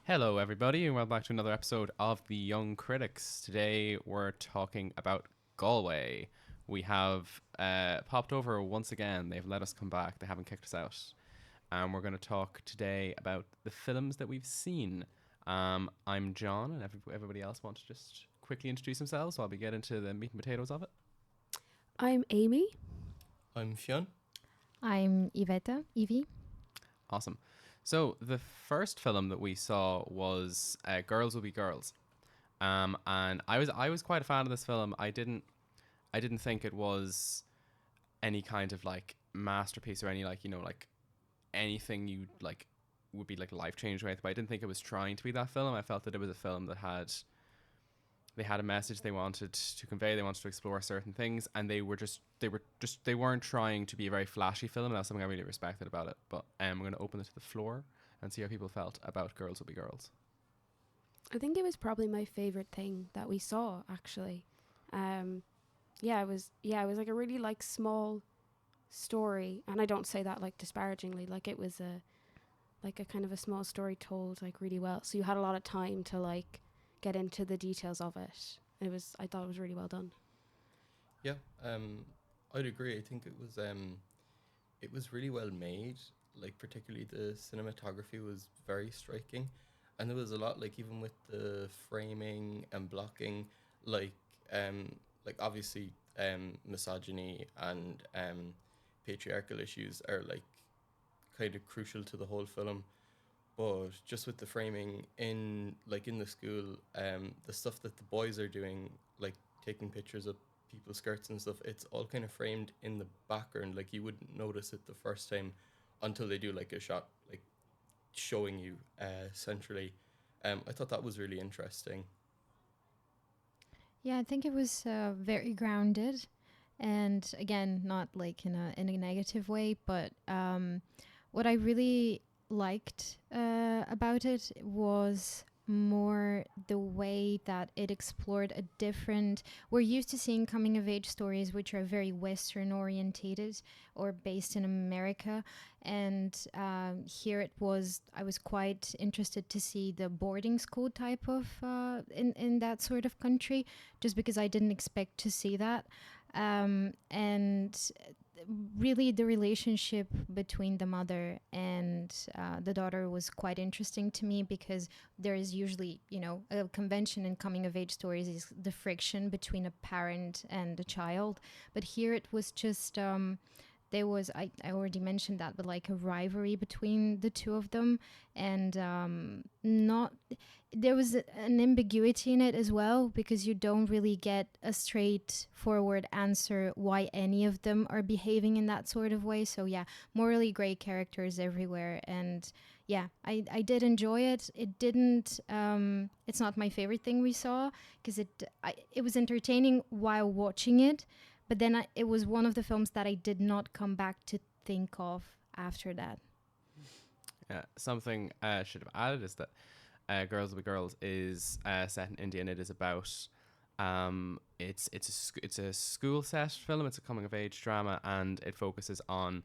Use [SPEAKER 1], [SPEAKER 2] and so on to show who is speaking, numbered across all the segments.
[SPEAKER 1] Hello, everybody, and welcome back to another episode of The Young Critics. Today, we're talking about Galway. We have popped over once again. They've let us come back. They haven't kicked us out. And we're going to talk today about the films that we've seen. I'm John, and everybody else wants to just quickly introduce themselves while we get into the meat and potatoes of it.
[SPEAKER 2] I'm Amy.
[SPEAKER 3] I'm Fionn.
[SPEAKER 4] I'm Evie.
[SPEAKER 1] Awesome. So the first film that we saw was Girls Will Be Girls, and I was quite a fan of this film. I didn't think it was any kind of like masterpiece or any like anything you like would be like life changing. But I didn't think it was trying to be that film. I felt that it was a film that had a message they wanted to convey. They wanted to explore certain things, and they weren't trying to be a very flashy film. And that's something I really respected about it. But we're going to open it to the floor and see how people felt about Girls Will Be Girls.
[SPEAKER 2] I think it was probably my favorite thing that we saw, actually. It was like a really like small story, and I don't say that like disparagingly. Like it was a kind of a small story told like really well. So you had a lot of time to like get into the details of it. I thought it was really well done.
[SPEAKER 3] Yeah, I'd agree. I think it was really well made. Like particularly the cinematography was very striking, and there was a lot like even with the framing and blocking, like obviously misogyny and patriarchal issues are like kind of crucial to the whole film. But just with the framing in the school, the stuff that the boys are doing, like taking pictures of people's skirts and stuff, it's all kind of framed in the background. Like you wouldn't notice it the first time until they do like a shot, like showing you centrally. I thought that was really interesting.
[SPEAKER 4] Yeah, I think it was very grounded, and again, not like in a negative way. But what I really liked about it was more the way that it explored a different. We're used to seeing coming of age stories which are very Western orientated or based in America, and here it was. I was quite interested to see the boarding school type of in that sort of country, just because I didn't expect to see that, and really the relationship between the mother and the daughter was quite interesting to me, because there is usually, a convention in coming of age stories is the friction between a parent and a child. But here it was just, there was, I already mentioned that, but like a rivalry between the two of them, and not there was an ambiguity in it as well, because you don't really get a straightforward answer why any of them are behaving in that sort of way. So yeah, morally gray characters everywhere. And yeah, I did enjoy it. It didn't, it's not my favorite thing we saw, because it was entertaining while watching it, but then it was one of the films that I did not come back to think of after that.
[SPEAKER 1] Yeah, something I should have added is that Girls Will Be Girls is set in India, and it is about it's a school set film. It's a coming of age drama, and it focuses on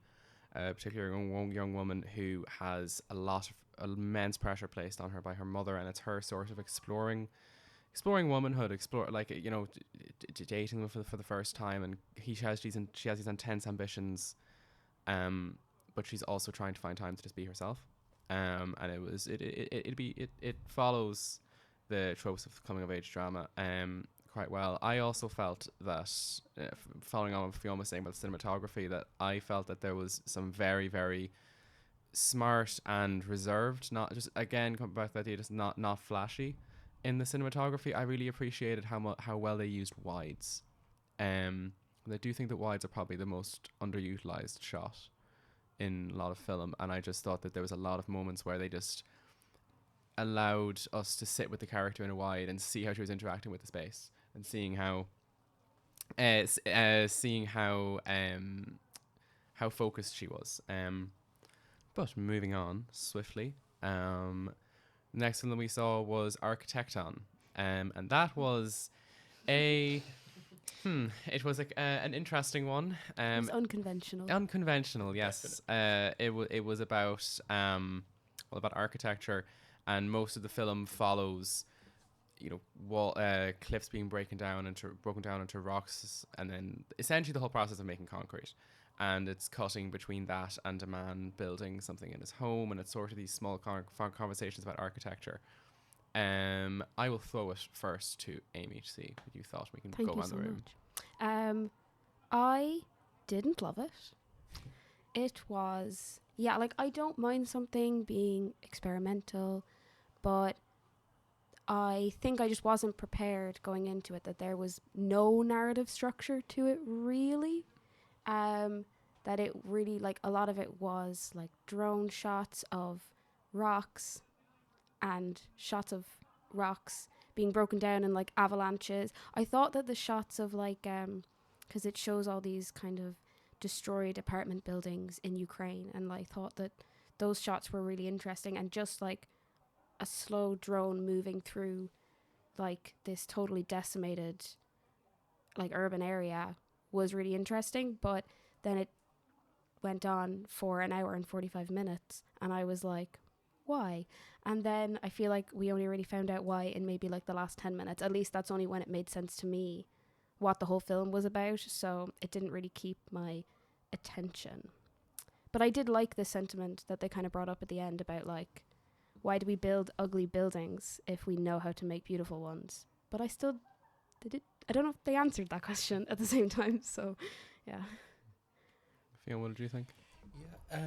[SPEAKER 1] a particular young woman who has a lot of immense pressure placed on her by her mother, and it's her sort of exploring womanhood, dating them for the first time, and she has these intense ambitions, but she's also trying to find time to just be herself. And it follows the tropes of coming of age drama quite well. I also felt that, following on what Fiona was saying about cinematography, that I felt that there was some very, very smart and reserved, not just, again, coming back to the idea, just not flashy in the cinematography. I really appreciated how well they used wides. And I do think that wides are probably the most underutilized shot in a lot of film, and I just thought that there was a lot of moments where they just allowed us to sit with the character in a wide and see how she was interacting with the space, and seeing how how focused she was. But moving on swiftly, next film that we saw was Architecton, and that was a it was an interesting one.
[SPEAKER 2] It was unconventional.
[SPEAKER 1] Unconventional, yes. It was about about architecture, and most of the film follows, you know, cliffs being broken down into rocks, and then essentially the whole process of making concrete. And it's cutting between that and a man building something in his home, and it's sort of these small conversations about architecture. I will throw it first to Amy to see what you thought. We can
[SPEAKER 2] Thank
[SPEAKER 1] go
[SPEAKER 2] you
[SPEAKER 1] around
[SPEAKER 2] so
[SPEAKER 1] the room.
[SPEAKER 2] much. I didn't love it. It was, yeah, like I don't mind something being experimental, but I think I just wasn't prepared going into it that there was no narrative structure to it, really. That it really, like, a lot of it was like drone shots of rocks and shots of rocks being broken down in like avalanches. I thought that the shots of like, because it shows all these kind of destroyed apartment buildings in Ukraine, and I thought that those shots were really interesting, and just like a slow drone moving through like this totally decimated like urban area was really interesting. But then it went on for an hour and 45 minutes, and I was like, why? And then I feel like we only really found out why in maybe like the last 10 minutes. At least that's only when it made sense to me what the whole film was about, so it didn't really keep my attention. But I did like the sentiment that they kind of brought up at the end about like, why do we build ugly buildings if we know how to make beautiful ones? But I don't know if they answered that question at the same time, so yeah.
[SPEAKER 1] Fiona, what did you think?
[SPEAKER 3] Yeah,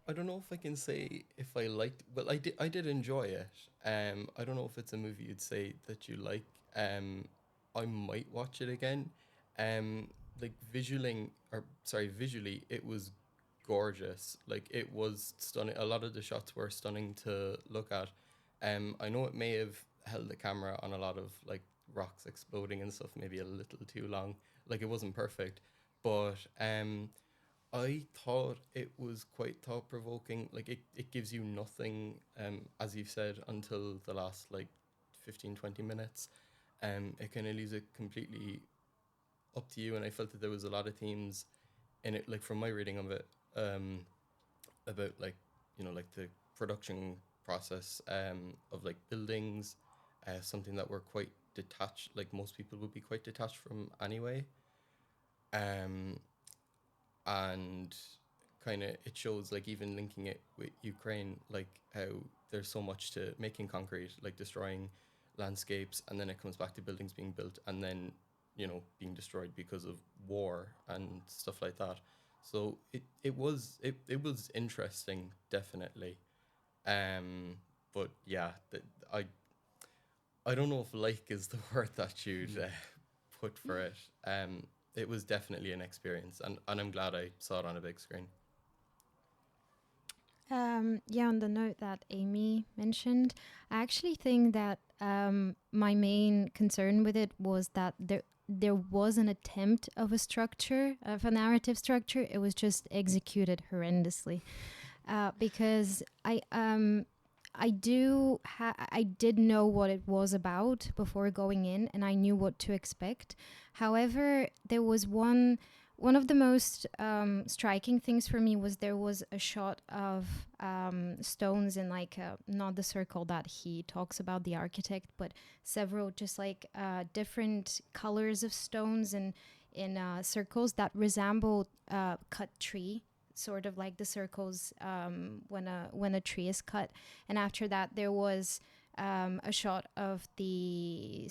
[SPEAKER 3] I don't know if I can say if I liked. Well, I did enjoy it. I don't know if it's a movie you'd say that you like. I might watch it again. Like visually, it was gorgeous. Like it was stunning. A lot of the shots were stunning to look at. I know it may have held the camera on a lot of like rocks exploding and stuff, maybe a little too long. Like it wasn't perfect, but I thought it was quite thought provoking. Like it gives you nothing, as you've said, until the last like 15-20 minutes. It kind of leaves it completely up to you, and I felt that there was a lot of themes in it, like from my reading of it, about like, you know, like the production process of like buildings, something that we're quite detached, like most people would be quite detached from anyway. And kind of it shows, like even linking it with Ukraine, like how there's so much to making concrete, like destroying landscapes, and then it comes back to buildings being built and then, you know, being destroyed because of war and stuff like that. So it was interesting, definitely. But yeah, I don't know if like is the word that you'd put for it. It was definitely an experience, and I'm glad I saw it on a big screen.
[SPEAKER 4] Yeah, on the note that Amy mentioned, I actually think that my main concern with it was that there was an attempt of a structure, of a narrative structure. It was just executed horrendously, because I did know what it was about before going in, and I knew what to expect. However, there was one of the most striking things for me was there was a shot of stones in like not the circle that he talks about, the architect, but several just like different colors of stones and in circles that resembled cut tree, sort of like the circles when a tree is cut. And after that there was a shot of the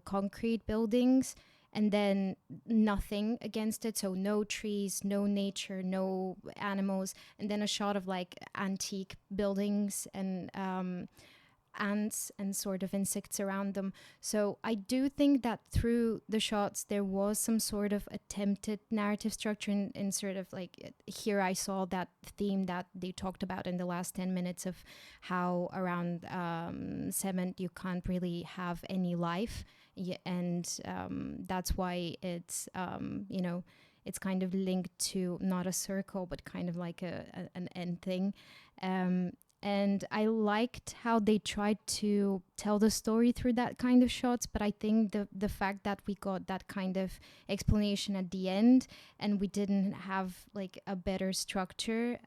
[SPEAKER 4] concrete buildings, and then nothing against it, so no trees, no nature, no animals, and then a shot of like antique buildings and ants and sort of insects around them. So I do think that through the shots there was some sort of attempted narrative structure in sort of like, here I saw that theme that they talked about in the last 10 minutes of how around cement you can't really have any life. Yeah, and that's why it's you know, it's kind of linked to not a circle but kind of like an end thing, and I liked how they tried to tell the story through that kind of shots. But I think the fact that we got that kind of explanation at the end and we didn't have like a better structure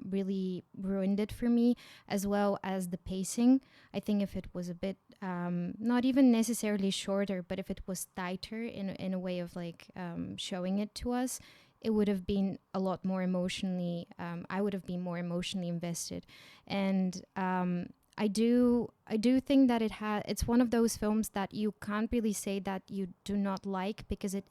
[SPEAKER 4] really ruined it for me, as well as the pacing. I think if it was a bit not even necessarily shorter, but if it was tighter in a way of like showing it to us, it would have been a lot more emotionally, I would have been more emotionally invested. And I do think that it's one of those films that you can't really say that you do not like, because it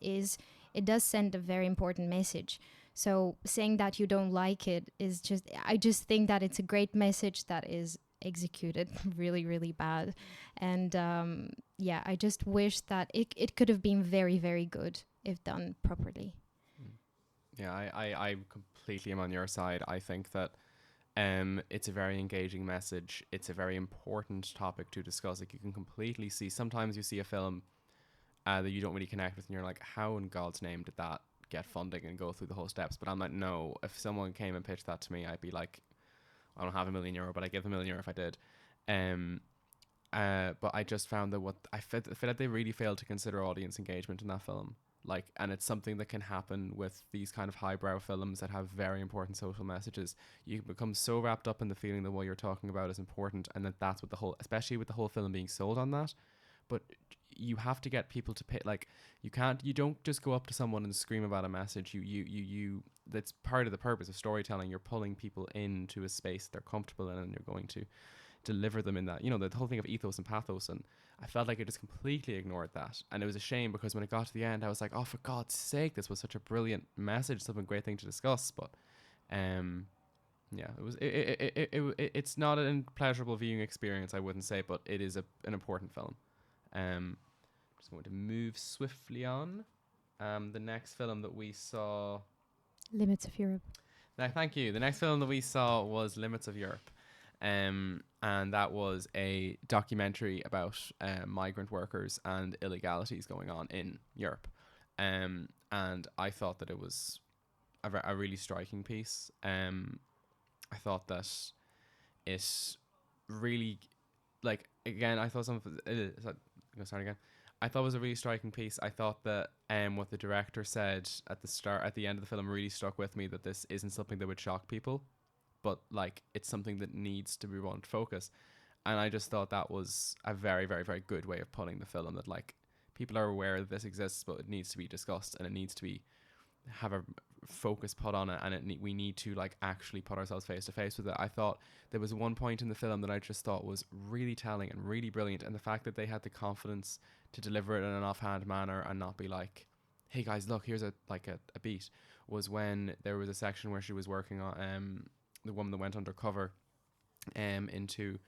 [SPEAKER 4] does send a very important message. So saying that you don't like it is just, I just think that it's a great message that is executed really, really bad. And I just wish that it could have been very, very good if done properly.
[SPEAKER 1] Yeah, I completely am on your side. I think that it's a very engaging message. It's a very important topic to discuss. Like, you can completely see, sometimes you see a film that you don't really connect with and you're like, how in God's name did that get funding and go through the whole steps? But I'm like, no, if someone came and pitched that to me, I'd be like, I don't have €1 million, but I'd give €1 million if I did. But I just found that I feel like they really failed to consider audience engagement in that film. Like, and it's something that can happen with these kind of highbrow films that have very important social messages. You can become so wrapped up in the feeling that what you're talking about is important, and that's what especially with the whole film being sold on that. But you have to get people to pay. Like, you don't just go up to someone and scream about a message. You that's part of the purpose of storytelling. You're pulling people into a space they're comfortable in, and you're going to deliver them in that, the whole thing of ethos and pathos. And I felt like it just completely ignored that, and it was a shame, because when it got to the end I was like, oh, for God's sake, this was such a brilliant message, such a great thing to discuss. But it's not a pleasurable viewing experience, I wouldn't say, but it is an important film. Just going to move swiftly on. The next film that we saw,
[SPEAKER 4] Limits of Europe.
[SPEAKER 1] Thank you. The next film that we saw was Limits of Europe. And that was a documentary about migrant workers and illegalities going on in Europe. And I thought that it was a really striking piece. I thought that it really, like, again, I thought I thought it was a really striking piece. I thought that what the director said at the end of the film really stuck with me, that this isn't something that would shock people, but like, it's something that needs to be brought into focus. And I just thought that was a very, very, very good way of putting the film, that like, people are aware that this exists, but it needs to be discussed, and it needs to have a focus put on it, and we need to like actually put ourselves face to face with it. I thought there was one point in the film that I just thought was really telling and really brilliant, and the fact that they had the confidence to deliver it in an offhand manner and not be like, hey guys, look, here's a beat, was when there was a section where she was working on the woman that went undercover into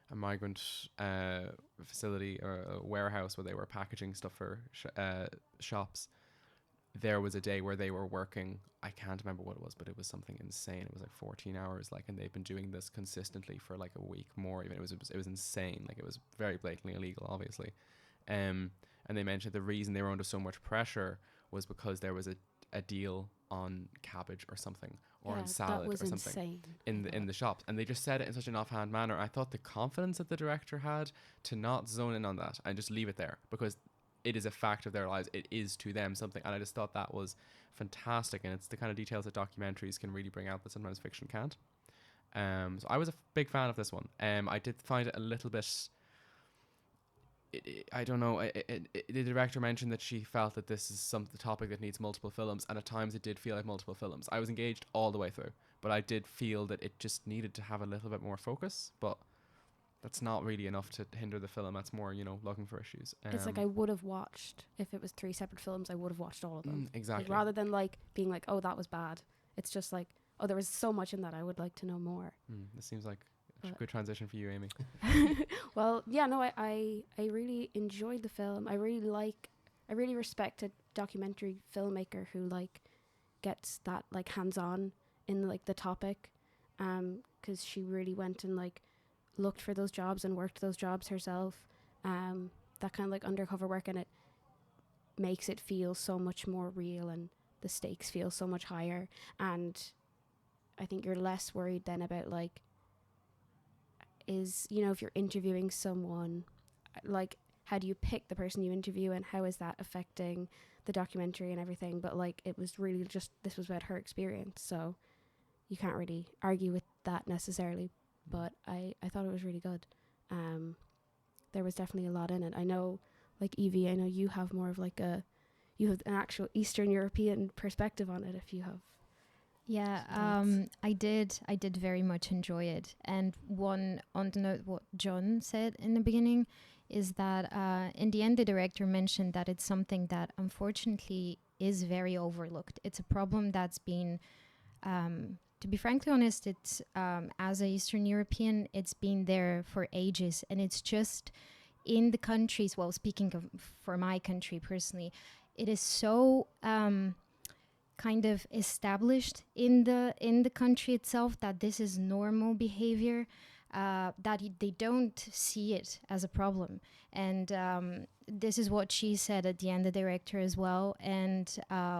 [SPEAKER 1] a migrant facility or a warehouse where they were packaging stuff for shops. There was a day where they were working, I can't remember what it was, but it was something insane. It was like 14 hours, like, and they've been doing this consistently for like a week more. Even it was insane. Like, it was very blatantly illegal, obviously. And they mentioned the reason they were under so much pressure was because there was a deal on cabbage or something, or on salad or something in the shops, and they just said it in such an offhand manner. I thought the confidence that the director had to not zone in on that and just leave it there, because it is a fact of their lives. It is to them something, and I just thought that was fantastic. And it's the kind of details that documentaries can really bring out that sometimes fiction can't. So I was a big fan of this one. I did find it a little bit, I don't know. The director mentioned that she felt that this is the topic that needs multiple films, and at times it did feel like multiple films. I was engaged all the way through, but I did feel that it just needed to have a little bit more focus. But that's not really enough to hinder the film. That's more, looking for issues.
[SPEAKER 2] It's like, I would have watched, if it was 3 separate films, I would have watched all of them.
[SPEAKER 1] Exactly.
[SPEAKER 2] Like, rather than like being like, oh, that was bad. It's just like, oh, there was so much in that, I would like to know more.
[SPEAKER 1] This seems like a good transition for you, Amy.
[SPEAKER 2] Well, yeah, no, I really enjoyed the film. I really respect a documentary filmmaker who like gets that like hands-on in like the topic, because she really went and like looked for those jobs and worked those jobs herself, that kind of like undercover work, and it makes it feel so much more real, and the stakes feel so much higher. And I think you're less worried then about like is, you know, if you're interviewing someone, like, how do you pick the person you interview and how is that affecting the documentary and everything? But like, it was really just, this was about her experience, so you can't really argue with that necessarily. But I thought it was really good. There was definitely a lot in it. I know, like, Evie, I know you have more of like you have an actual Eastern European perspective on it, if you have.
[SPEAKER 4] Yeah,
[SPEAKER 2] Thoughts?
[SPEAKER 4] I did very much enjoy it. And one on the note, what John said in the beginning is that in the end, the director mentioned that it's something that unfortunately is very overlooked. It's a problem that's been, to be frankly honest, it's as a Eastern European, it's been there for ages, and it's just in the countries. Well, speaking of for my country personally, it is so. Kind of established in the country itself that this is normal behavior, that they don't see it as a problem. And this is what she said at the end, the director as well. And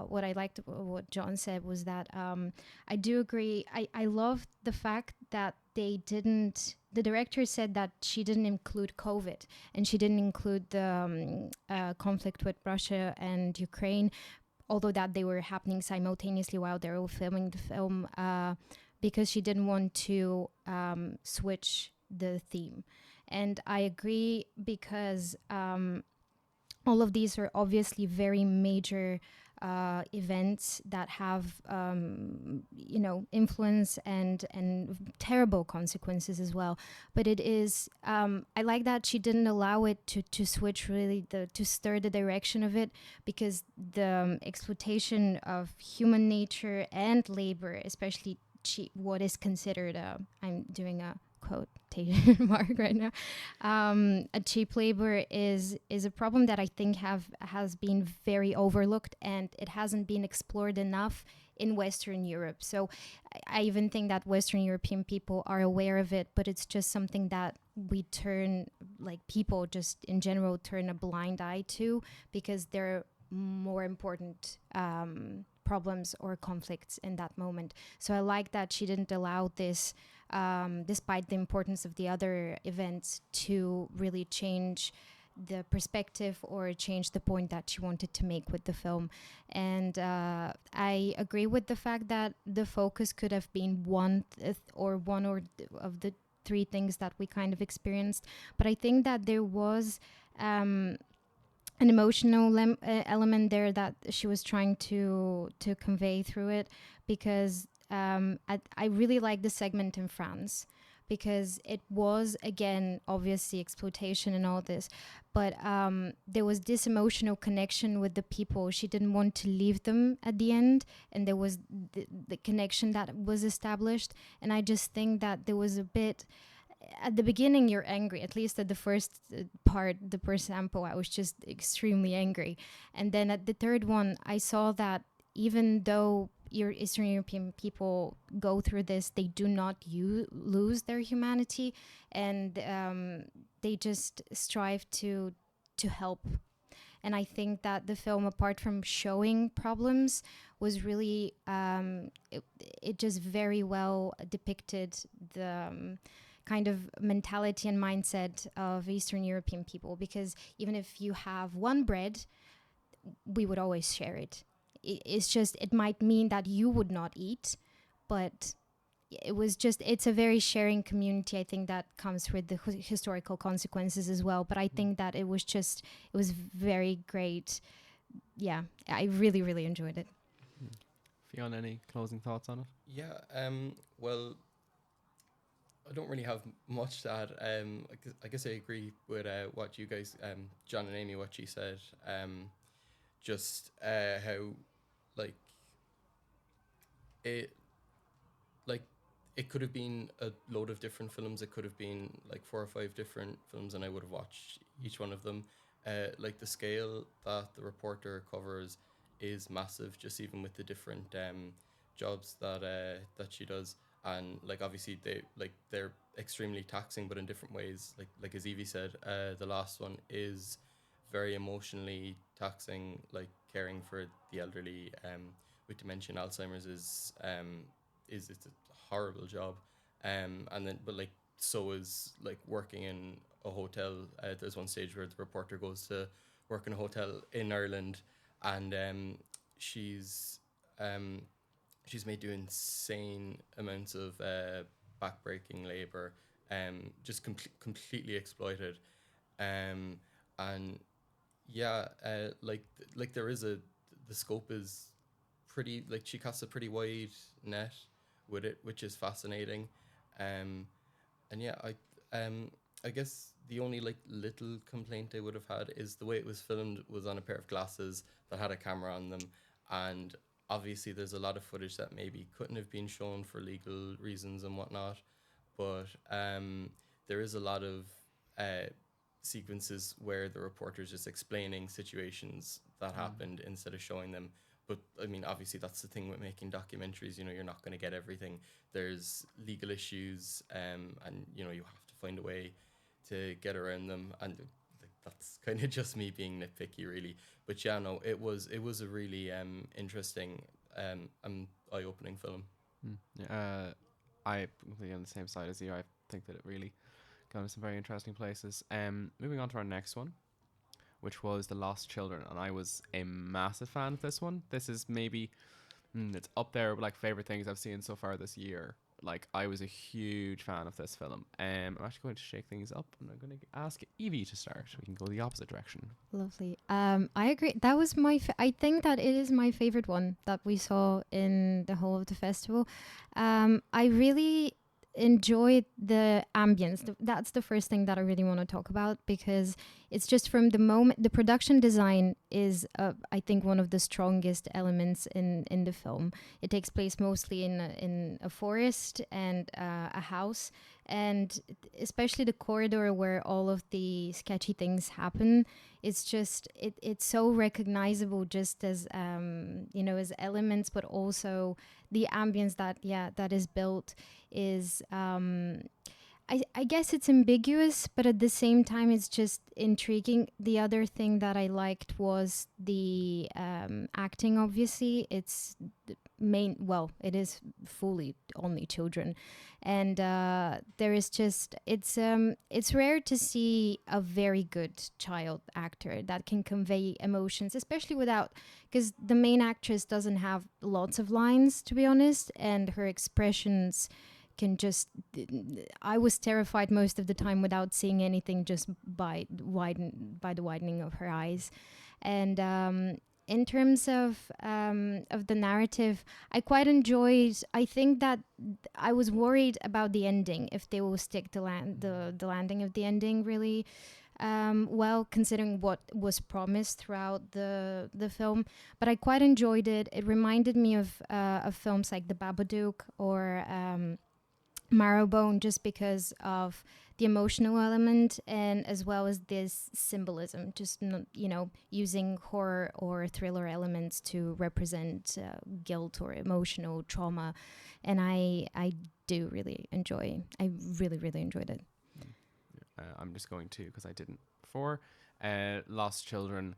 [SPEAKER 4] what I liked what John said was that I do agree. I love the fact that they didn't, the director said that she didn't include COVID, and she didn't include the conflict with Russia and Ukraine, although that they were happening simultaneously while they were filming the film, because she didn't want to switch the theme. And I agree, because all of these are obviously very major events that have, influence and terrible consequences as well. But it is, I like that she didn't allow it to switch really, to stir the direction of it, because the exploitation of human nature and labor, especially what is considered I'm doing a quotation mark right now, a cheap labor is a problem that I think has been very overlooked, and it hasn't been explored enough in Western Europe. So I even think that Western European people are aware of it, but it's just something that we turn, like, people just in general turn a blind eye to, because there are more important problems or conflicts in that moment. So I like that she didn't allow this, despite the importance of the other events, to really change the perspective or change the point that she wanted to make with the film. And I agree with the fact that the focus could have been one of the three things that we kind of experienced. But I think that there was an emotional element there that she was trying to convey through it, because I really like the segment in France, because it was, again, obviously exploitation and all this, but there was this emotional connection with the people. She didn't want to leave them at the end, and there was the connection that was established. And I just think that there was a bit, at the beginning you're angry, at least at the first part, the first sample, I was just extremely angry. And then at the third one, I saw that even though your Eastern European people go through this, they do not lose their humanity, and they just strive to help. And I think that the film, apart from showing problems, was really, it just very well depicted the kind of mentality and mindset of Eastern European people. Because even if you have one bread, we would always share it. It's just, it might mean that you would not eat, but it's a very sharing community. I think that comes with the historical consequences as well. But I think that it was very great. Yeah, I really, really enjoyed it.
[SPEAKER 1] Fiona, any closing thoughts on it?
[SPEAKER 3] Yeah, well, I don't really have much to add. I guess I agree with what you guys, John and Amy, what she said. Just how, like, it, like, it could have been a load of different films. It could have been like 4 or 5 different films, and I would have watched each one of them. Like, the scale that the reporter covers is massive, just even with the different jobs that she does. And like, obviously they're extremely taxing, but in different ways. Like as Evie said, the last one is very emotionally taxing, like caring for the elderly with dementia and Alzheimer's is it's a horrible job. And then, but like, so is like working in a hotel. There's one stage where the reporter goes to work in a hotel in Ireland, and she's um, she's made do insane amounts of backbreaking labor, just completely exploited, um, and yeah, like there is the scope is pretty, like she casts a pretty wide net with it, which is fascinating, um, and yeah, I guess the only like little complaint I would have had is the way it was filmed was on a pair of glasses that had a camera on them, and obviously there's a lot of footage that maybe couldn't have been shown for legal reasons and whatnot, but there is a lot of sequences where the reporter's just explaining situations that happened instead of showing them. But I mean, obviously, that's the thing with making documentaries. You know, you're not going to get everything. There's legal issues, and you know, you have to find a way to get around them. And that's kind of just me being nitpicky, really. But yeah, no, it was a really interesting, eye-opening film.
[SPEAKER 1] Yeah, I completely on the same side as you. I think that it really gone to some very interesting places. Moving on to our next one, which was The Lost Children, and I was a massive fan of this one. This is maybe it's up there with like favorite things I've seen so far this year. Like I was a huge fan of this film. I'm actually going to shake things up, and I'm going to ask Evie to start. We can go the opposite direction.
[SPEAKER 4] Lovely. I agree. That was I think that it is my favorite one that we saw in the whole of the festival. I really enjoyed the ambience. That's the first thing that I really want to talk about, because it's just from the moment the production design is I think one of the strongest elements in the film. It takes place mostly in a forest and a house, and especially the corridor where all of the sketchy things happen. It's just it's so recognizable, just as as elements, but also the ambience that is built is I guess it's ambiguous, but at the same time it's just intriguing. The other thing that I liked was the acting. Obviously, it's it is fully only children, and there is just it's rare to see a very good child actor that can convey emotions, especially without, because the main actress doesn't have lots of lines, to be honest, and her expressions can just I was terrified most of the time without seeing anything, just by the widening of her eyes. And in terms of the narrative, I quite enjoyed. I think that I was worried about the ending, if they will stick the landing of the ending really well, considering what was promised throughout the film. But I quite enjoyed it. It reminded me of films like The Babadook or Marrowbone, just because of the emotional element, and as well as this symbolism, just using horror or thriller elements to represent guilt or emotional trauma. And I really enjoyed it.
[SPEAKER 1] I'm just going to, because I didn't before. Lost Children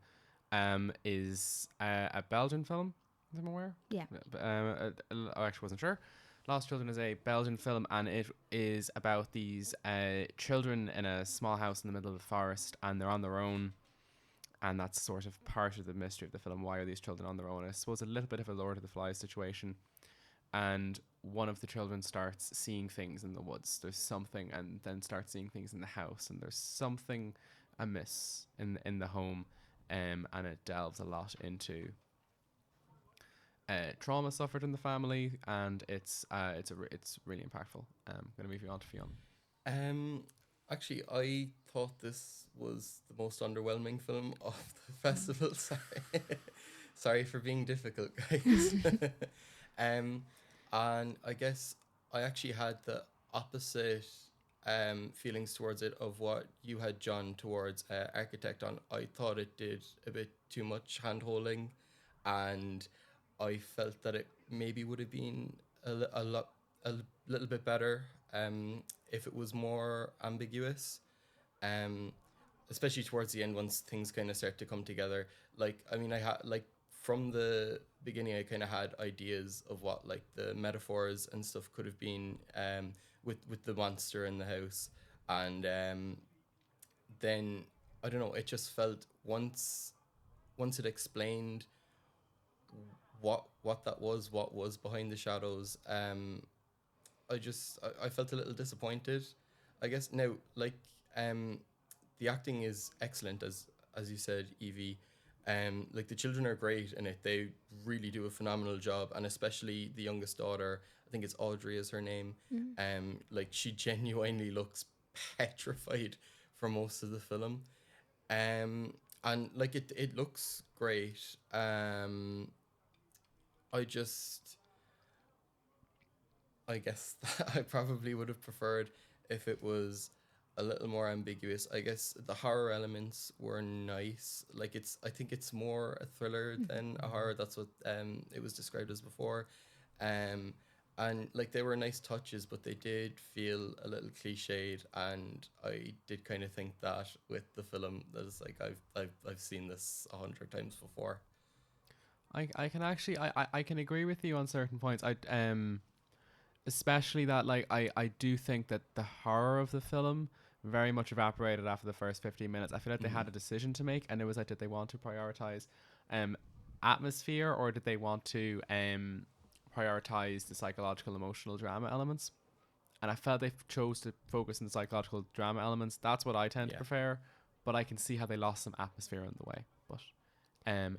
[SPEAKER 1] is a Belgian film, as I'm aware.
[SPEAKER 4] Yeah.
[SPEAKER 1] I actually wasn't sure. Lost Children is a Belgian film, and it is about these children in a small house in the middle of the forest, and they're on their own. And that's sort of part of the mystery of the film. Why are these children on their own? I suppose a little bit of a Lord of the Flies situation. And one of the children starts seeing things in the woods. There's something, and then starts seeing things in the house, and there's something amiss in the home, and it delves a lot into trauma suffered in the family, and it's really impactful. I'm gonna move you on to Fionn.
[SPEAKER 3] Actually, I thought this was the most underwhelming film of the festival. Sorry for being difficult, guys. And I guess I actually had the opposite feelings towards it of what you had, John, towards Architect. On, I thought it did a bit too much hand-holding, and I felt that it maybe would have been a little bit better if it was more ambiguous, especially towards the end once things kind of start to come together. Like, I mean, I had like from the beginning, I kind of had ideas of what like the metaphors and stuff could have been with the monster in the house. And then I don't know, it just felt once it explained what that was, what was behind the shadows, I felt a little disappointed. I guess now, like, the acting is excellent, as you said, Evie. Like, the children are great in it. They really do a phenomenal job, and especially the youngest daughter. I think it's Audrey is her name. Like, she genuinely looks petrified for most of the film. And like, it looks great. I guess that I probably would have preferred if it was a little more ambiguous. I guess the horror elements were nice. Like, I think it's more a thriller than a horror. That's what it was described as before. And like, they were nice touches, but they did feel a little cliched. And I did kind of think that with the film, that it's like I've seen this 100 times before.
[SPEAKER 1] I can actually I can agree with you on certain points. I especially that, like, I do think that the horror of the film very much evaporated after the first 15 minutes. I feel like they had a decision to make, and it was like, did they want to prioritize atmosphere, or did they want to prioritize the psychological emotional drama elements? And I felt they chose to focus on the psychological drama elements. That's what I tend to prefer, but I can see how they lost some atmosphere on the way. But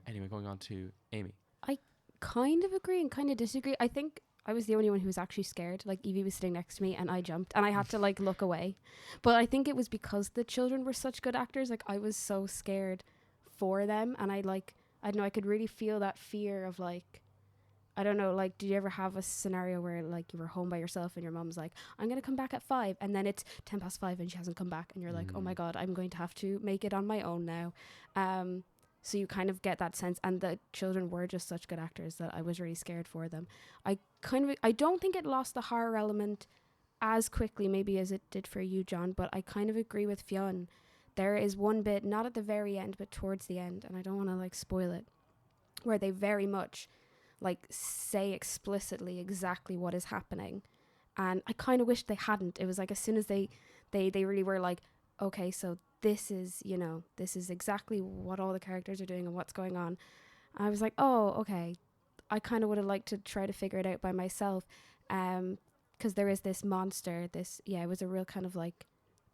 [SPEAKER 1] anyway, going on to Amy.
[SPEAKER 2] I kind of agree and kind of disagree. I think I was the only one who was actually scared. Like, Evie was sitting next to me and I jumped and I had to like look away. But I think it was because the children were such good actors. Like, I was so scared for them, and I don't know, I could really feel that fear of, like, I don't know, like, did you ever have a scenario where, like, you were home by yourself and your mom's like, I'm going to come back at 5, and then it's 5:10 and she hasn't come back, and you're like, oh my God, I'm going to have to make it on my own now. So you kind of get that sense, and the children were just such good actors that I was really scared for them. I don't think it lost the horror element as quickly maybe as it did for you, John, but I kind of agree with Fionn. There is one bit, not at the very end, but towards the end, and I don't want to like spoil it, where they very much like say explicitly exactly what is happening. And I kind of wish they hadn't. It was like, as soon as they really were like, okay, so this is exactly what all the characters are doing and what's going on. I was like, oh, okay. I kind of would have liked to try to figure it out by myself. Because there is this monster, it was a real kind of like,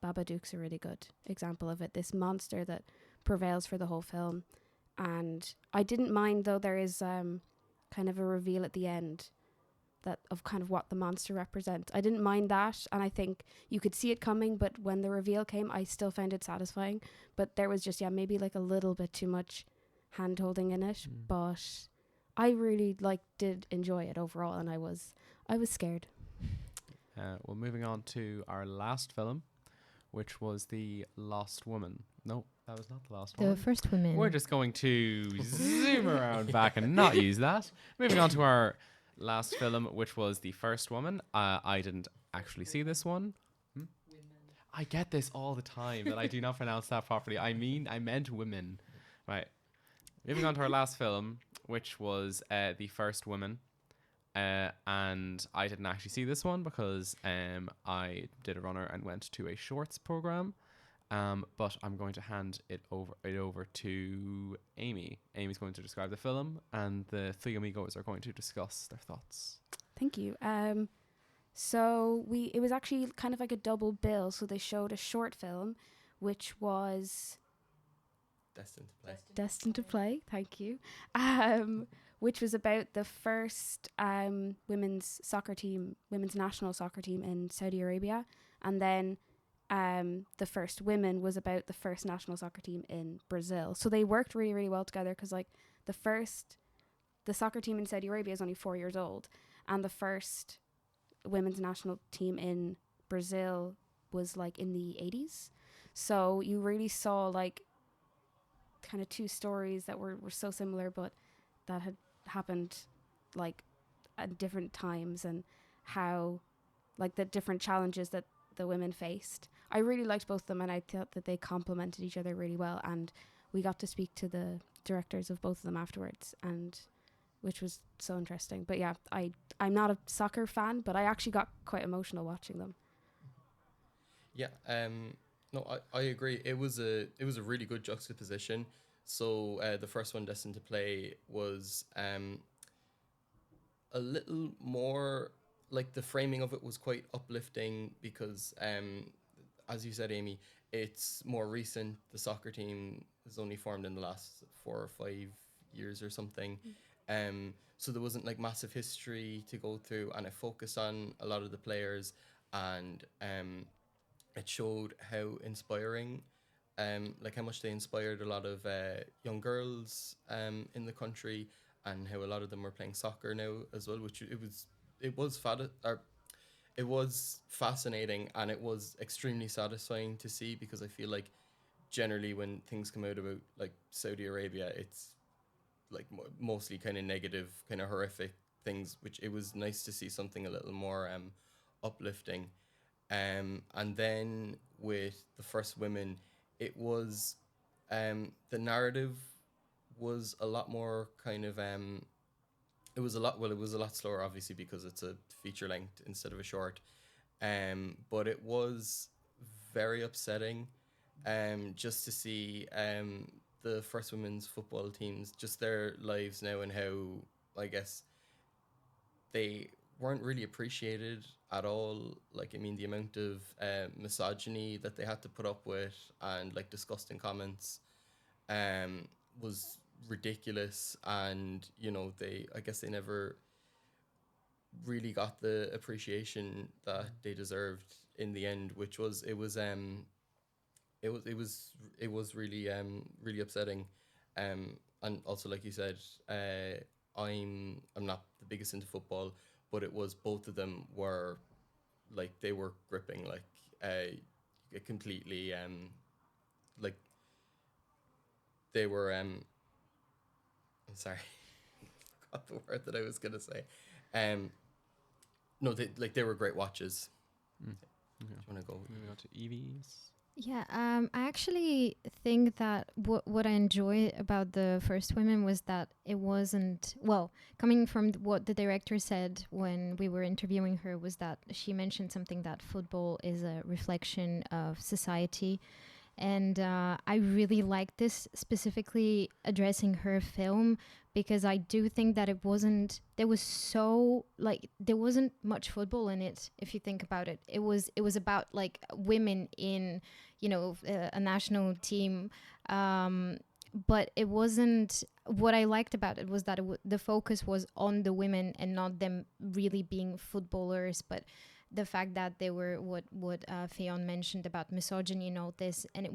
[SPEAKER 2] Babadook's a really good example of it. This monster that prevails for the whole film. And I didn't mind, though, there is kind of a reveal at the end that of kind of what the monster represents. I didn't mind that, and I think you could see it coming, but when the reveal came, I still found it satisfying. But there was just maybe like a little bit too much hand holding in it. But I really did enjoy it overall, and I was scared.
[SPEAKER 1] Well, moving on to our last film, which was The Lost Woman. No, that was not The Lost Woman.
[SPEAKER 4] The First Woman.
[SPEAKER 1] We're just going to zoom around back and not use that. Moving on to our last film, which was The First Woman. I didn't actually see this one. I get this all the time that I do not pronounce that properly. I meant women. Right. Moving on to our last film, which was The First Woman. And I didn't actually see this one because I did a runner and went to a shorts program. But I'm going to hand it over to Amy. Amy's going to describe the film, and the three amigos are going to discuss their thoughts.
[SPEAKER 2] Thank you. So it was actually kind of like a double bill. So they showed a short film, which was Destined to Play. Thank you. Which was about the first women's national soccer team in Saudi Arabia, and then the First Women was about the first national soccer team in Brazil. So they worked really, really well together, because like the soccer team in Saudi Arabia is only 4 years old, and the first women's national team in Brazil was like in the 80s. So you really saw like kind of two stories that were so similar, but that had happened like at different times, and how like the different challenges that the women faced. I really liked both of them, and I thought that they complemented each other really well, and we got to speak to the directors of both of them afterwards, and which was so interesting. But yeah, I'm not a soccer fan, but I actually got quite emotional watching them.
[SPEAKER 3] Yeah, no, I agree. It was a really good juxtaposition. So the first one, Destined to Play, was a little more like the framing of it was quite uplifting because, as you said, Amy, it's more recent. The soccer team is only formed in the last 4 or 5 years or something. So there wasn't like massive history to go through, and it focused on a lot of the players, and it showed how inspiring, like how much they inspired a lot of young girls in the country, and how a lot of them are playing soccer now as well. Which it was fascinating, and it was extremely satisfying to see, because I feel like generally when things come out about like Saudi Arabia, it's like mostly kind of negative, kind of horrific things. Which it was nice to see something a little more uplifting. And then with the First Women, it was the narrative was a lot more kind of it was a lot slower, obviously, because it's a feature length instead of a short. But it was very upsetting just to see the First Women's football teams, just their lives now, and how, I guess, they weren't really appreciated at all. Like, I mean, the amount of misogyny that they had to put up with, and like disgusting comments was ridiculous. And I guess they never really got the appreciation that they deserved in the end, which was it was really really upsetting. And also, like you said, I'm not the biggest into football, but it was, both of them were like, they were gripping, like it completely like they were I'm sorry, I forgot the word that I was gonna say. No, they were great watches.
[SPEAKER 1] Mm.
[SPEAKER 3] Do you want to go?
[SPEAKER 1] Moving on to Evie's.
[SPEAKER 4] Yeah, I actually think that what I enjoy about the First Women was that it wasn't, well, coming from what the director said when we were interviewing her, was that she mentioned something, that football is a reflection of society. And I really like this, specifically addressing her film, because I do think that there wasn't much football in it, if you think about it. It was about like women in, a national team. But it wasn't, what I liked about it was that the focus was on the women and not them really being footballers, but the fact that they were what Fionn mentioned about misogyny and all this. And it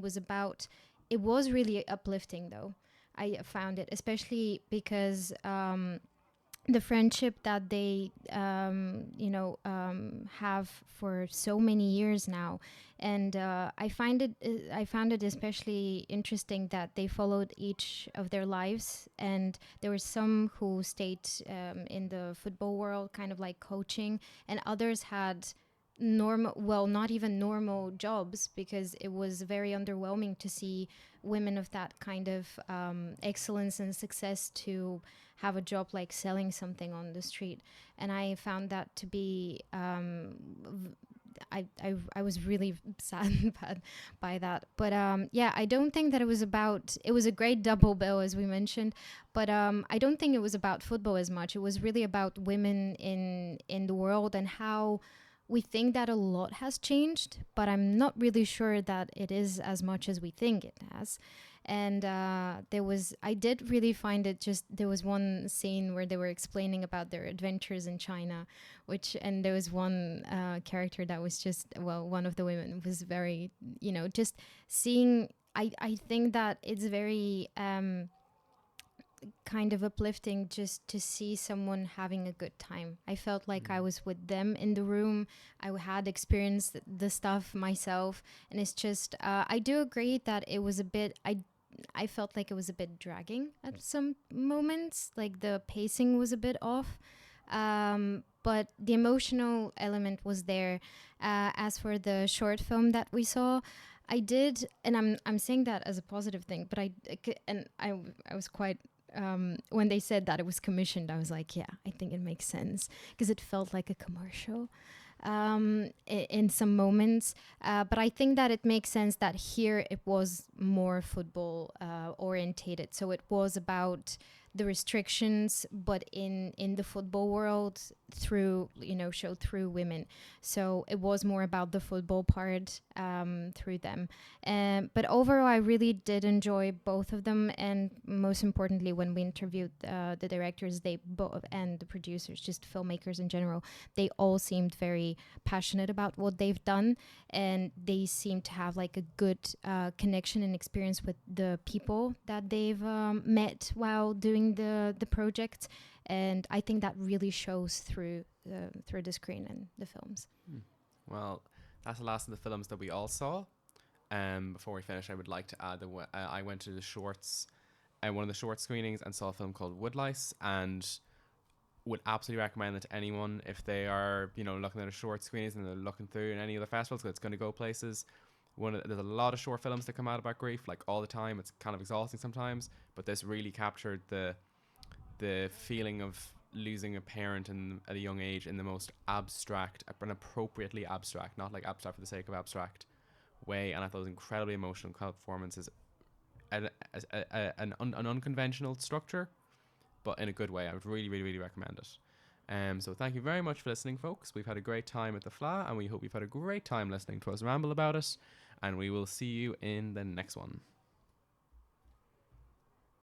[SPEAKER 4] was really uplifting, though. I found it, especially because the friendship that they have for so many years now. And I found it especially interesting that they followed each of their lives, and there were some who stayed in the football world, kind of like coaching, and others had not even normal jobs, because it was very underwhelming to see women of that kind of excellence and success to have a job like selling something on the street. And I found that to be I was really sad by that. But I don't think that it was a great double bill, as we mentioned, but I don't think it was about football as much. It was really about women in the world, and how we think that a lot has changed, but I'm not really sure that it is as much as we think it has. And I did really find it, there was one scene where they were explaining about their adventures in China, and there was one character that was one of the women was very, just seeing, I think that it's very kind of uplifting just to see someone having a good time. I felt like I was with them in the room. I had experienced the stuff myself, and it's just I do agree that it was a bit, I felt like it was a bit dragging at some moments, like the pacing was a bit off, but the emotional element was there. As for the short film that we saw, I did, and I'm saying that as a positive thing, but I was quite when they said that it was commissioned, I was like, yeah, I think it makes sense, because it felt like a commercial in some moments. But I think that it makes sense that here it was more football orientated. So it was about the restrictions, but in the football world, through, showed through women. So it was more about the football part through them. But overall, I really did enjoy both of them. And most importantly, when we interviewed the directors, and the producers, just filmmakers in general, they all seemed very passionate about what they've done, and they seem to have like a good connection and experience with the people that they've met while doing the project. And I think that really shows through the screen and the films.
[SPEAKER 1] Well, that's the last of the films that we all saw. Before we finish, I would like to add that I went to the shorts, one of the short screenings, and saw a film called Woodlice, and would absolutely recommend it to anyone if they are, looking at a short screenings and they're looking through in any of the festivals, because it's going to go places. There's a lot of short films that come out about grief, like all the time. It's kind of exhausting sometimes, but this really captured the feeling of losing a parent at a young age in the most abstract and appropriately abstract, not like abstract for the sake of abstract way. And I thought it was incredibly emotional performances, an unconventional structure, but in a good way. I would really, really, really recommend it. So thank you very much for listening, folks. We've had a great time at the Fleadh, and we hope you've had a great time listening to us ramble about it, and we will see you in the next one.